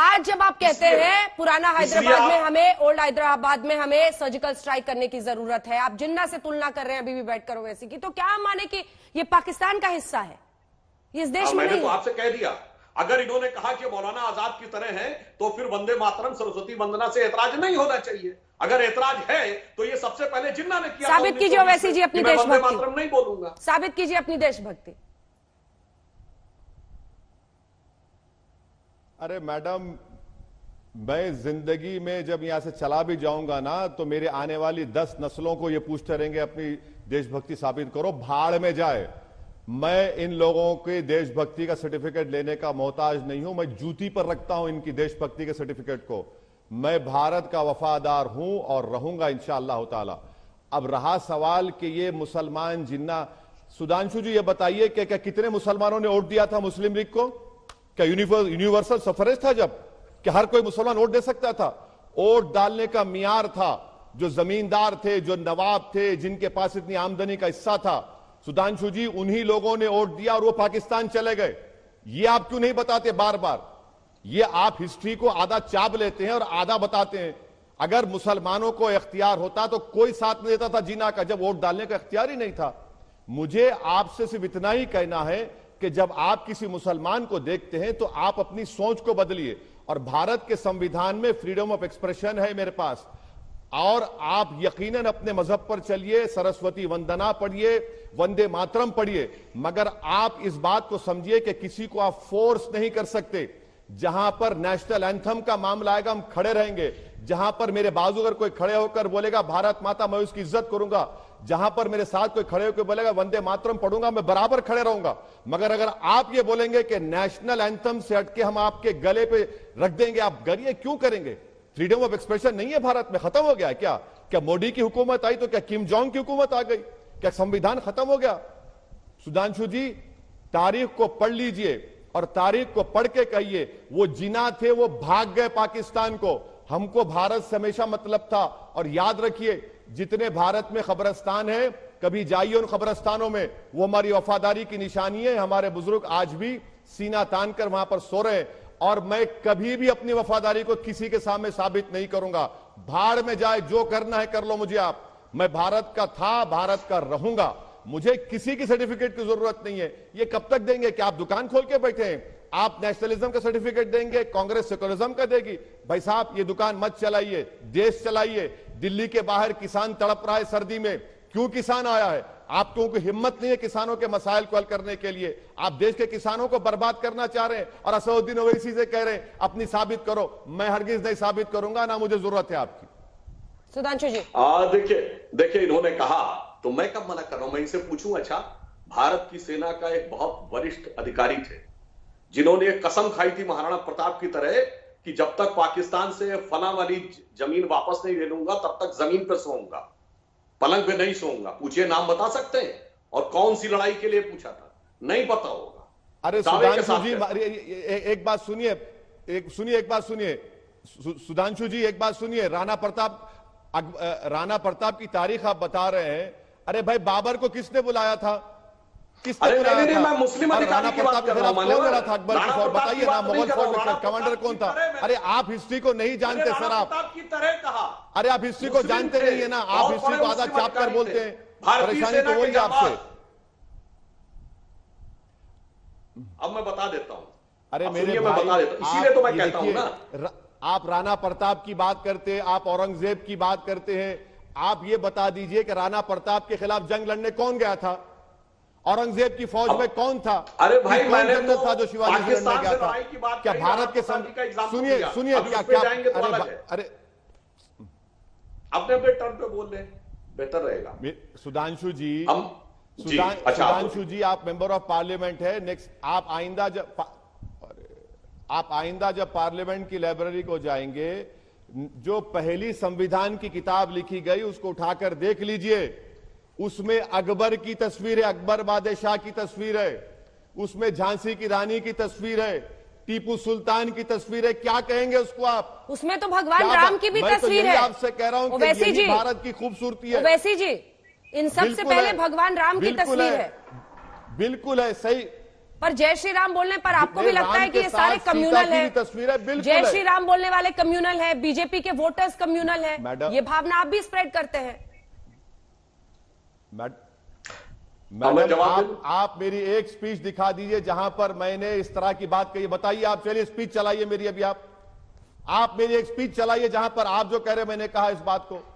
आज जब आप कहते हैं पुराना हैदराबाद में हमें, ओल्ड हैदराबाद में हमें सर्जिकल स्ट्राइक करने की जरूरत है, आप जिन्ना से तुलना कर रहे हैं अभी भी बैठकर ओवैसी की, तो क्या हम माने कि ये पाकिस्तान का हिस्सा है, ये इस देश में मैंने नहीं तो है? आपसे कह दिया, अगर इन्होंने कहा कि मौलाना आजाद की तरह है तो फिर वंदे मातरम सरस्वती वंदना से ऐतराज नहीं होना चाहिए। अगर ऐतराज है तो ये सबसे पहले जिन्ना ने किया। साबित कीजिए ओवैसी जी अपनी देशभक्ति। वंदे मातरम नहीं बोलूंगा। साबित कीजिए अपनी देशभक्ति। अरे मैडम, मैं जिंदगी में जब यहां से चला भी जाऊंगा ना तो मेरे आने वाली 10 नस्लों को ये पूछते रहेंगे अपनी देशभक्ति साबित करो, भाड़ में जाए। मैं इन लोगों के देशभक्ति का सर्टिफिकेट लेने का मोहताज नहीं हूं, मैं जूती पर रखता हूं इनकी देशभक्ति के सर्टिफिकेट को। मैं भारत का वफादार हूं और रहूंगा इंशाअल्लाह ताला। अब रहा सवाल कि ये मुसलमान जिन्ना, सुधांशु जी ये बताइए कि क्या कितने मुसलमानों ने वोट दिया था मुस्लिम लीग को? क्या यूनिवर्सल सफरेज था जब कि हर कोई मुसलमान वोट दे सकता था? वोट डालने का मियार था जो जमींदार थे, जो नवाब थे, जिनके पास इतनी आमदनी का हिस्सा था। सुधांशु जी, उन्हीं लोगों ने वोट दिया और वो पाकिस्तान चले गए। ये आप क्यों नहीं बताते बार बार? ये आप हिस्ट्री को आधा चाप लेते हैं और आधा बताते हैं। अगर मुसलमानों को इख्तियार होता तो कोई साथ नहीं देता था जीना का, जब वोट डालने का इख्तियार ही नहीं था। मुझे आपसे सिर्फ इतना ही कहना है कि जब आप किसी मुसलमान को देखते हैं तो आप अपनी सोच को बदलिए। और भारत के संविधान में फ्रीडम ऑफ एक्सप्रेशन है मेरे पास, और आप यकीनन अपने मजहब पर चलिए, सरस्वती वंदना पढ़िए, वंदे मातरम पढ़िए, मगर आप इस बात को समझिए कि किसी को आप फोर्स नहीं कर सकते। जहां पर नेशनल एंथम का मामला आएगा हम खड़े रहेंगे। जहां पर मेरे बाजू अगर कोई खड़े होकर बोलेगा भारत माता, मैं उसकी इज्जत करूंगा। जहां पर मेरे साथ कोई खड़े होकर बोलेगा वंदे मातरम पढ़ूंगा, मैं बराबर खड़े रहूंगा। मगर अगर आप ये बोलेंगे कि नेशनल एंथम से हटके हम आपके गले पे रख देंगे, आप गरिए क्यों करेंगे? फ्रीडम ऑफ एक्सप्रेशन नहीं है भारत में, खत्म हो गया क्या? क्या मोदी की हुकूमत आई तो क्या किम जोंग की हुकूमत आ गई? क्या संविधान खत्म हो गया? सुधांशु जी, तारीख को पढ़ लीजिए और तारीख को पढ़ के कहिए, वो जिना थे वो भाग गए पाकिस्तान को। हमको भारत से हमेशा मतलब था। और याद रखिए, जितने भारत में खबरस्तान है, कभी जाइए उन खबरस्तानों में, वो हमारी वफादारी की निशानी है। हमारे बुजुर्ग आज भी सीना तान कर वहां पर सो रहे हैं, और मैं कभी भी अपनी वफादारी को किसी के सामने साबित नहीं करूंगा। भाड़ में जाए, जो करना है कर लो मुझे आप। मैं भारत का था, भारत का रहूंगा। मुझे किसी की सर्टिफिकेट की जरूरत नहीं है। ये कब तक देंगे? कि आप दुकान खोल के बैठे हैं? आप नेशनलिज्म का सर्टिफिकेट देंगे, कांग्रेस सेकुलरिज्म का देगी? भाई साहब, ये दुकान मत चलाइए, देश चलाइए। दिल्ली के बाहर किसान तड़प रहा है सर्दी में, क्यों किसान आया है? आप लोगों को हिम्मत नहीं है किसानों के मसाइल को हल करने के लिए। आप देश के किसानों को बर्बाद करना चाह रहे हैं और असदुद्दीन ओवैसी से कह रहे हैं अपनी साबित करो। मैं हरगिज नहीं साबित करूंगा, ना मुझे जरूरत है आपकी। सुधांशु जी, देखिए इन्होंने कहा तो मैं कब मना कर रहा हूं? मैं इनसे पूछूं, अच्छा, भारत की सेना का एक बहुत वरिष्ठ अधिकारी थे जिन्होंने एक कसम खाई थी महाराणा प्रताप की तरह कि जब तक पाकिस्तान से फला वाली जमीन वापस नहीं ले लूंगा तब तक जमीन पर सोऊंगा, पलंग पे नहीं सोऊंगा। पूछिए, नाम बता सकते हैं? और कौन सी लड़ाई के लिए पूछा था? नहीं पता होगा। अरे सुधांशु जी, एक बात सुनिए, एक बात सुनिए सुधांशु जी, एक बात सुनिए। राणा प्रताप की तारीख आप बता रहे हैं। अरे भाई, बाबर को किसने बुलाया था? किसने बुलाया था? मैं मुस्लिम राणा प्रताप के खिलाफ कौन लड़ा था अकबर के फौज? बताइए ना, मुगल फौज में कमांडर कौन था? अरे आप हिस्ट्री को नहीं जानते सर, आप की तरह कहा। अरे आप हिस्ट्री को जानते नहीं है ना, आप हिस्ट्री को आधा चाप कर बोलते हैं। परेशानी तो वही आपसे। अब मैं बता देता हूं। अरे मेरे भाई, बता देता हूं, इसीलिए तो मैं कहता हूं ना। आप राणा प्रताप की बात करते हैं, आप औरंगजेब की बात करते हैं। आप ये बता दीजिए कि राणा प्रताप के खिलाफ जंग लड़ने कौन गया था? औरंगजेब की फौज में कौन था? अरे भाई, मैंने तो था जो शिवाजी से लड़ने गया था? क्या भारत के सुनिए क्या अरे अपने अपने टर्म पे बोल रहे, बेहतर रहेगा। सुधांशु जी, अच्छा, सुधांशु जी, आप मेंबर ऑफ पार्लियामेंट है। नेक्स्ट आप आइंदा जब पार्लियामेंट की लाइब्रेरी को जाएंगे, जो पहली संविधान की किताब लिखी गई उसको उठाकर देख लीजिए। उसमें अकबर की तस्वीर है, अकबर बादशाह की तस्वीर है, उसमें झांसी की रानी की तस्वीर है, टीपू सुल्तान की तस्वीर है। क्या कहेंगे उसको आप? उसमें तो भगवान राम की भी तस्वीर है। आपसे कह रहा हूं कि यही भारत की खूबसूरती है। ओवैसी जी, इन सबसे पहले भगवान राम की तस्वीर है। बिल्कुल है, सही। पर जय श्री राम बोलने पर आपको भी लगता है कि ये राम के सारे साथ सीता कम्युनल की है? भी तस्वीर है, बिल्कुल जय है। श्री राम बोलने वाले कम्युनल है, बीजेपी के वोटर्स कम्युनल है, मैडम- ये भावना आप भी स्प्रेड करते हैं। मैं मैडम जवाब दूं? आप मेरी एक स्पीच दिखा दीजिए जहां पर मैंने इस तरह की बात कही। बताइए आप, चलिए स्पीच चलाइए मेरी अभी। आप मेरी एक स्पीच चलाइए जहां पर आप जो कह रहे मैंने कहा इस बात को।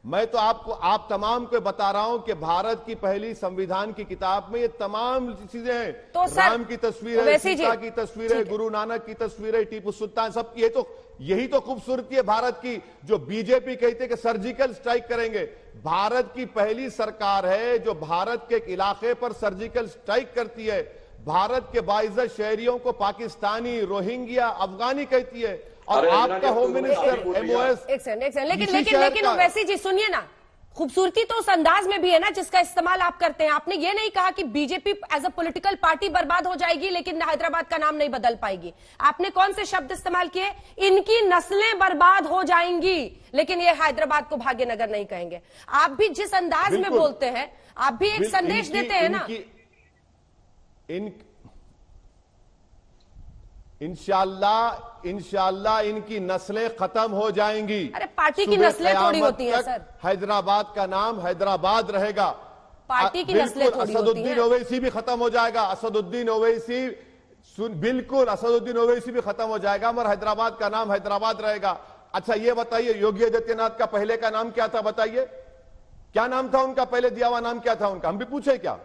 मैं तो आपको, आप तमाम को बता रहा हूं कि भारत की पहली संविधान की किताब में ये तमाम चीजें हैं। तो सर, राम की तस्वीर है, ओवैसी जी, सीता की तस्वीर है, ठीक है। गुरु नानक की तस्वीर है, टीपू सुल्तान, सब ये तो यही तो खूबसूरती है भारत की। जो बीजेपी कहते हैं कि सर्जिकल स्ट्राइक करेंगे, भारत की पहली सरकार है जो भारत के एक इलाके पर सर्जिकल स्ट्राइक करती है। भारत के बाइज्जत शहरियों को पाकिस्तानी, रोहिंग्या, अफगानी कहती है। और अरे आपका इंदिरा जी, होम तुमने मिनिस्टर काफी बोल दिया। एमओएस एक सेकंड, लेकिन इसी लेकिन शहर लेकिन का है। ओवैसी जी सुनिए ना, खूबसूरती तो उस अंदाज में भी है ना जिसका इस्तेमाल आप करते हैं। आपने ये नहीं कहा कि BJP as a political party बर्बाद हो जाएगी लेकिन हैदराबाद का नाम नहीं बदल पाएगी। आपने कौन से शब्द इस्तेमाल किए? इनकी नस्लें बर्बाद हो जाएंगी लेकिन ये हैदराबाद को भाग्यनगर नहीं कहेंगे। आप भी जिस अंदाज में बिल्कुल। बोलते हैं, आप भी एक संदेश देते हैं ना। इंशाअल्लाह इनकी नस्लें खत्म हो जाएंगी। अरे पार्टी की सुबह नस्लें थोड़ी क़यामत होती हैं तक सर। हैदराबाद का नाम हैदराबाद रहेगा। पार्टी की बिल्कुल, नस्लें थोड़ी होती असदुद्दीन हैं। ओवैसी भी खत्म हो जाएगा। असदुद्दीन ओवैसी बिल्कुल, असदुद्दीन ओवैसी भी खत्म हो जाएगा, मगर हैदराबाद का नाम हैदराबाद रहेगा। अच्छा ये बताइए, योगी आदित्यनाथ का पहले का नाम क्या था? बताइए क्या नाम था उनका? पहले दिया हुआ नाम क्या था उनका? हम भी पूछे क्या?